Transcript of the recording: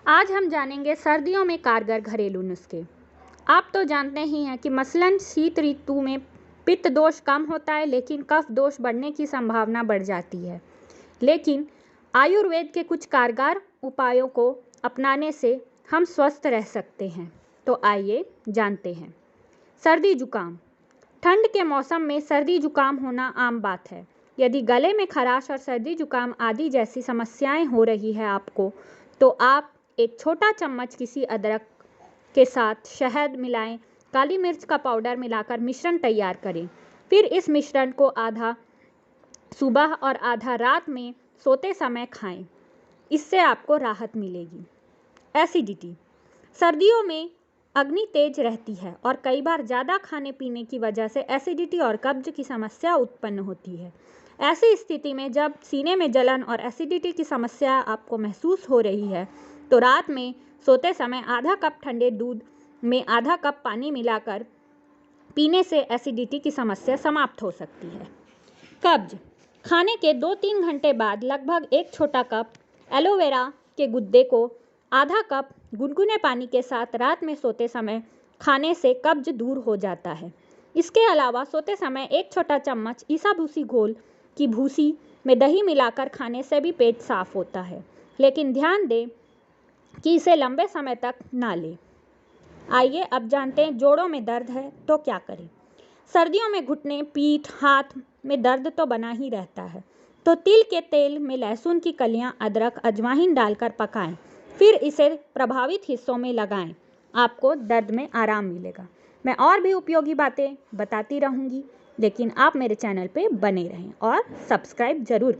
आज हम जानेंगे सर्दियों में कारगर घरेलू नुस्खे। आप तो जानते ही हैं कि मसलन शीत ऋतु में पित्त दोष कम होता है, लेकिन कफ दोष बढ़ने की संभावना बढ़ जाती है। लेकिन आयुर्वेद के कुछ कारगर उपायों को अपनाने से हम स्वस्थ रह सकते हैं। तो आइए जानते हैं। सर्दी जुकाम। ठंड के मौसम में सर्दी जुकाम होना आम बात है। यदि गले में खराश और सर्दी जुकाम आदि जैसी समस्याएं हो रही है आपको, तो आप एक छोटा चम्मच किसी अदरक के साथ शहद मिलाएं, काली मिर्च का पाउडर मिलाकर मिश्रण तैयार करें। फिर इस मिश्रण को आधा सुबह और आधा रात में सोते समय खाएं। इससे आपको राहत मिलेगी। एसिडिटी। सर्दियों में अग्नि तेज रहती है और कई बार ज़्यादा खाने पीने की वजह से एसिडिटी और कब्ज की समस्या उत्पन्न होती है। ऐसी स्थिति में जब सीने में जलन और एसिडिटी की समस्या आपको महसूस हो रही है, तो रात में सोते समय आधा कप ठंडे दूध में आधा कप पानी मिलाकर पीने से एसिडिटी की समस्या समाप्त हो सकती है। कब्ज। खाने के 2-3 घंटे बाद लगभग एक छोटा कप एलोवेरा के गुद्दे को आधा कप गुनगुने पानी के साथ रात में सोते समय खाने से कब्ज दूर हो जाता है। इसके अलावा सोते समय एक छोटा चम्मच ईसा भूसी घोल की भूसी में दही मिलाकर खाने से भी पेट साफ होता है, लेकिन ध्यान दें कि इसे लंबे समय तक ना लें। आइए अब जानते हैं जोड़ों में दर्द है तो क्या करें। सर्दियों में घुटने, पीठ, हाथ में दर्द तो बना ही रहता है, तो तिल के तेल में लहसुन की कलियां, अदरक, अजवाइन डालकर पकाएं, फिर इसे प्रभावित हिस्सों में लगाएं। आपको दर्द में आराम मिलेगा। मैं और भी उपयोगी बातें बताती रहूँगी, लेकिन आप मेरे चैनल पे बने रहें और सब्सक्राइब ज़रूर